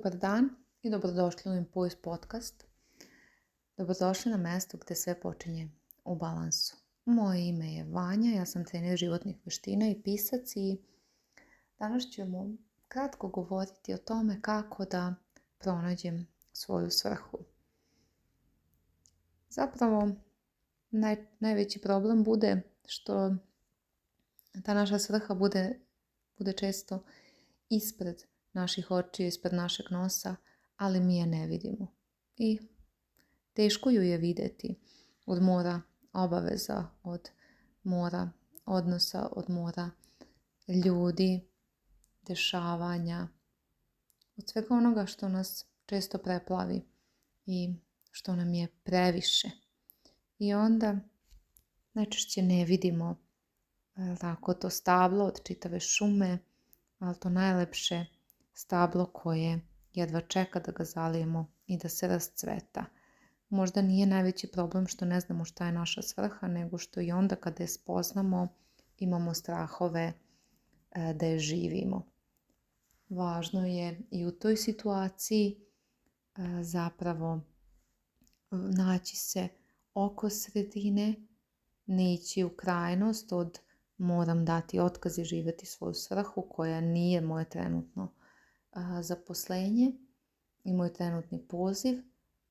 Dobar dan i dobrodošli u Impuls podcast. Dobrodošli na mesto gdje sve počinje u balansu. Moje ime je Vanja, ja sam trener životnih vještina i pisac i danas ćemo kratko govoriti o tome kako da pronađem svoju svrhu. Zapravo, najveći problem bude što ta naša svrha bude često ispred naših očiju, ispred našeg nosa, ali mi je ne vidimo. I teško ju je vidjeti od mora obaveza, od mora odnosa, od mora ljudi, dešavanja, od svega onoga što nas često preplavi i što nam je previše. I onda najčešće ne vidimo tako to stablo od čitave šume, ali to najlepše stablo koje jedva čeka da ga zalijemo i da se rascveta. Možda nije najveći problem što ne znamo šta je naša svrha, nego što i onda kada je spoznamo imamo strahove da je živimo. Važno je i u toj situaciji zapravo naći se oko sredine, ne ići u krajnost od moram dati otkaz i živjeti svoju svrhu koja nije moje trenutno zaposlenje i moj trenutni poziv,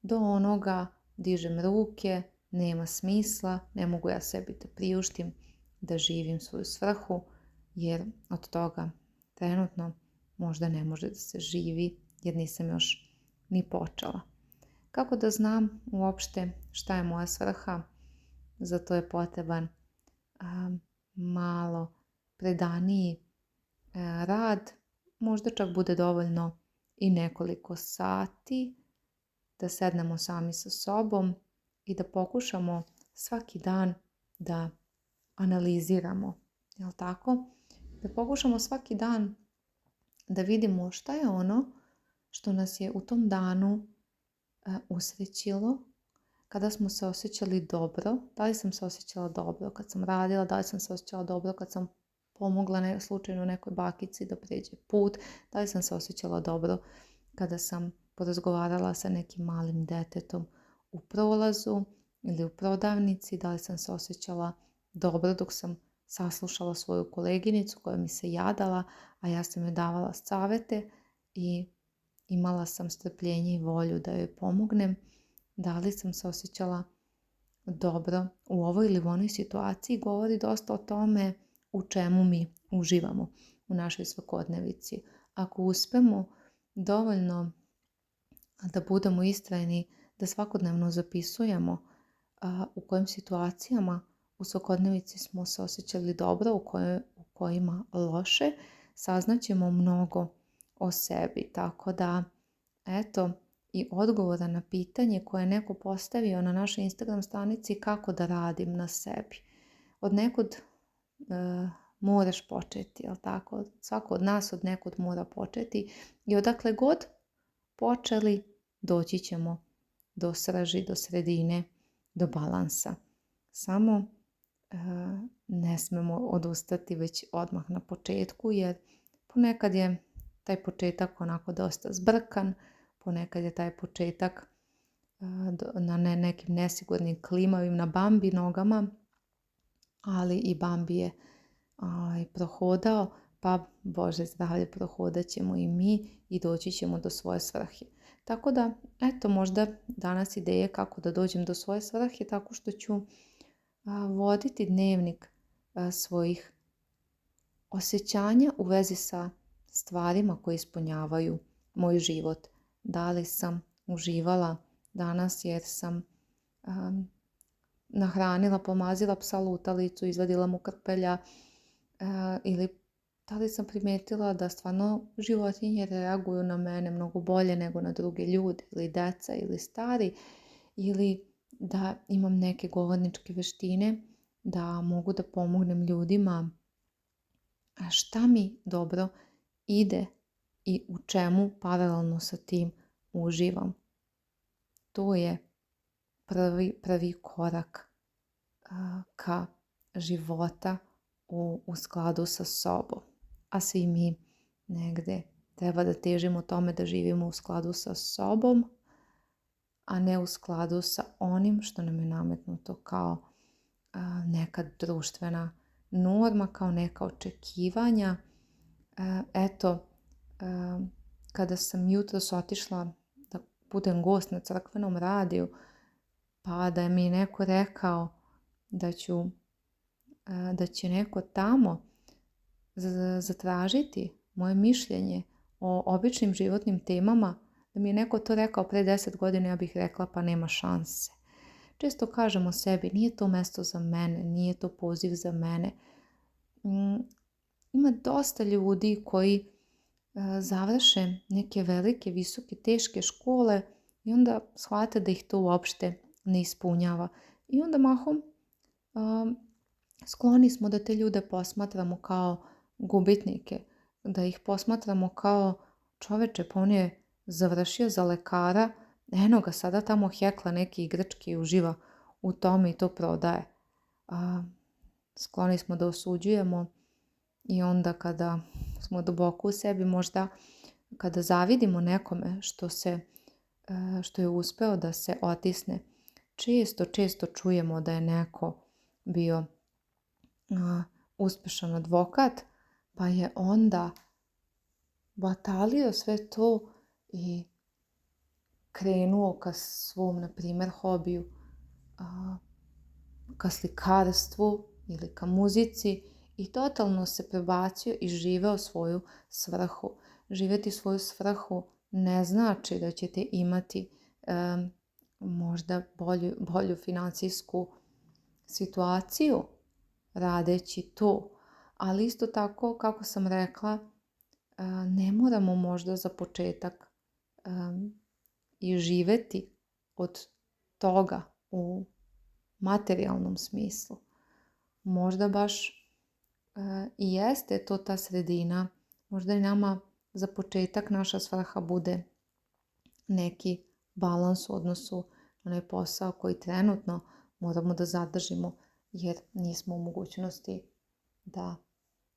do onoga dižem ruke, nema smisla, ne mogu ja sebi da priuštim da živim svoju svrhu, jer od toga trenutno možda ne može da se živi jer nisam još ni počela. Kako da znam uopšte šta je moja svrha? Zato je potreban malo predaniji rad, možda čak bude dovoljno i nekoliko sati da sednemo sami sa sobom i da pokušamo svaki dan da analiziramo, jel tako? Da pokušamo svaki dan da vidimo šta je ono što nas je u tom danu usrećilo, kada smo se osjećali dobro, da li sam se osjećala dobro kad sam radila, da li sam se osjećala dobro kad sam pomogla slučajno nekoj bakici da pređe put, da li sam se osjećala dobro kada sam porazgovarala sa nekim malim detetom u prolazu ili u prodavnici, da li sam se osjećala dobro dok sam saslušala svoju koleginicu koja mi se jadala, a ja sam joj davala savjete i imala sam strpljenje i volju da joj pomognem. Da li sam se osjećala dobro u ovoj ili u onoj situaciji govori dosta o tome u čemu mi uživamo u našoj svakodnevici. Ako uspemo dovoljno da budemo istrajni, da svakodnevno zapisujemo u kojim situacijama u svakodnevici smo se osjećali dobro, u kojima loše, saznaćemo mnogo o sebi. Tako da, eto, i odgovora na pitanje koje je neko postavio na našoj Instagram stranici kako da radim na sebi. Od nekud moraš početi, jel tako? Svako od nas od nekud mora početi i odakle god počeli doći ćemo do srži, do sredine, do balansa. Samo ne smemo odustati već odmah na početku, jer ponekad je taj početak onako dosta zbrkan, ponekad je taj početak na nekim nesigurnim klimavim, na bambi nogama, ali i bambi je prohodao, pa Bože zdravlje, prohodat ćemo i mi i doći ćemo do svoje svrhe. Tako da, eto, možda danas ideje kako da dođem do svoje svrhe tako što ću voditi dnevnik svojih osjećanja u vezi sa stvarima koje ispunjavaju moj život. Da li sam uživala danas jer sam nahranila, pomazila psa lutalicu, izvadila mu krpelja, ili da li sam primijetila da stvarno životinje reaguju na mene mnogo bolje nego na druge ljude, ili deca, ili stari, ili da imam neke govorničke vještine, da mogu da pomognem ljudima, a šta mi dobro ide i u čemu paralelno sa tim uživam. To je prvi korak ka života u skladu sa sobom. A svi mi negde treba da težimo tome da živimo u skladu sa sobom, a ne u skladu sa onim što nam je nametnuto kao neka društvena norma, kao neka očekivanja. Eto, kada sam jutros otišla da budem gost na crkvenom radiju, pa da mi je neko rekao da će neko tamo zatražiti moje mišljenje o običnim životnim temama, da mi je neko to rekao pre 10 godina, ja bih rekla pa nema šanse. Često kažemo sebi, nije to mesto za mene, nije to poziv za mene. Ima dosta ljudi koji završe neke velike, visoke, teške škole i onda shvate da ih to uopšte ne ispunjava. I onda mahom skloni smo da te ljude posmatramo kao gubitnike, da ih posmatramo kao čoveče, pa on je završio za lekara, eno ga sada tamo hekla neki igrački i uživa u tome i to prodaje. Skloni smo da osuđujemo i onda kada smo duboko u sebi, možda kada zavidimo nekome što je uspeo da se otisne, često čujemo da je neko bio uspešan advokat, pa je onda batalio sve to i krenuo ka svom, na primjer, hobiju, ka slikarstvu ili ka muzici i totalno se prebacio i živeo svoju svrhu. Živjeti svoju svrhu ne znači da ćete imati možda bolju financijsku situaciju radeći to, ali isto tako, kako sam rekla, ne moramo možda za početak i živjeti od toga u materijalnom smislu. Možda baš i jeste to ta sredina, možda i nama za početak naša svrha bude neki balans u odnosu na onaj posao koji trenutno moramo da zadržimo, jer nismo u mogućnosti da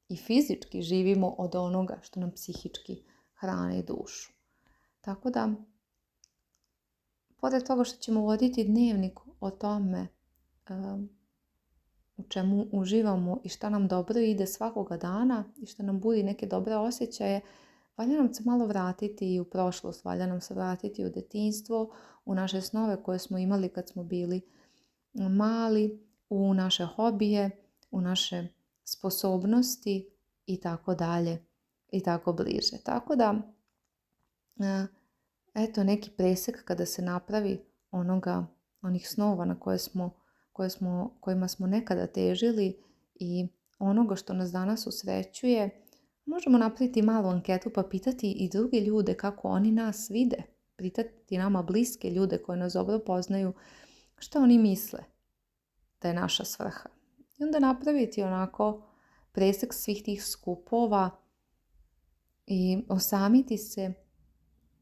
i fizički živimo od onoga što nam psihički hrani dušu. Tako da, pored toga što ćemo voditi dnevnik o tome u čemu uživamo i šta nam dobro ide svakoga dana i šta nam budi neke dobre osjećaje, valja nam se malo vratiti i u prošlost, valja nam se vratiti u detinjstvo, u naše snove koje smo imali kad smo bili mali, u naše hobije, u naše sposobnosti i tako dalje i tako bliže. Tako da, eto neki presek kada se napravi onih snova na kojima smo nekada težili i onoga što nas danas usrećuje, možemo napraviti malu anketu pa pitati i druge ljude kako oni nas vide, pitati nama bliske ljude koji nas dobro poznaju što oni misle da je naša svrha. I onda napraviti onako presek svih tih skupova i osamiti se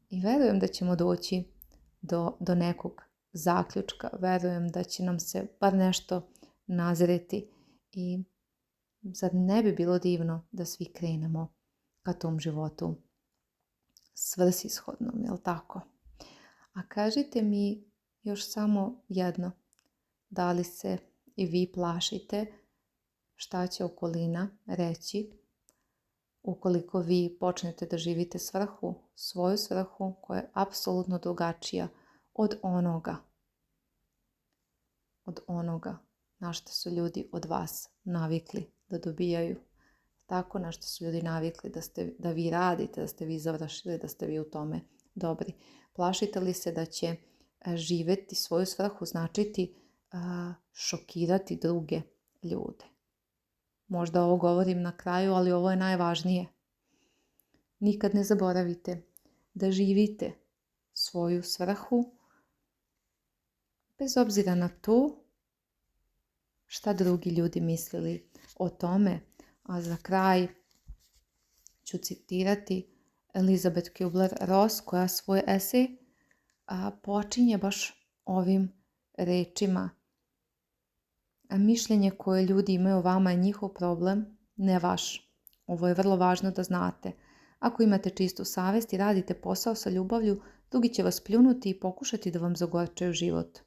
i verujem da ćemo doći do nekog zaključka. Verujem da će nam se bar nešto nazreti i zar ne bi bilo divno da svi krenemo ka tom životu svrsishodnom, jel tako? A kažite mi još samo jedno, da li se i vi plašite šta će okolina reći ukoliko vi počnete da živite svoju svrhu koja je apsolutno drugačija od onoga na što su ljudi od vas navikli da dobijaju. Tako na što su ljudi navikli da vi radite, da ste vi završili, da ste vi u tome dobri. Plašite li se da će živjeti svoju svrhu značiti šokirati druge ljude? Možda ovo govorim na kraju, ali ovo je najvažnije. Nikad ne zaboravite da živite svoju svrhu bez obzira na to šta drugi ljudi mislili o tome. A za kraj ću citirati Elizabeth Kubler-Ross koja svoj esej počinje baš ovim rečima. Mišljenje koje ljudi imaju o vama je njihov problem, ne vaš. Ovo je vrlo važno da znate. Ako imate čistu savjest i radite posao sa ljubavlju, drugi će vas pljunuti i pokušati da vam zagorčaju život.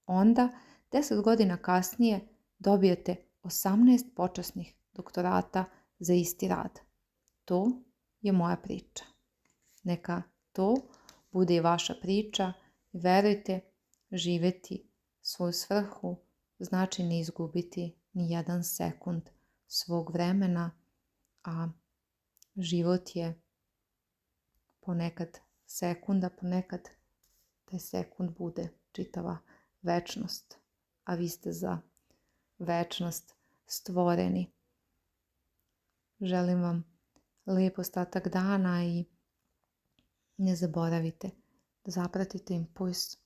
Onda, 10 godina kasnije, dobijete 18 počasnih doktorata za isti rad. To je moja priča. Neka to bude i vaša priča i verujte, živjeti svoju svrhu znači ne izgubiti ni jedan sekund svog vremena, a život je ponekad sekunda, ponekad taj sekund bude čitava večnost, a vi ste za večnost stvoreni. Želim vam lijep ostatak dana i ne zaboravite da zapratite Impuls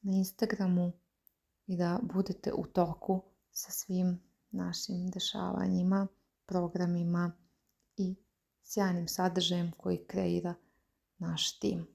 na Instagramu i da budete u toku sa svim našim dešavanjima, programima i sjajnim sadržajem koji kreira naš tim.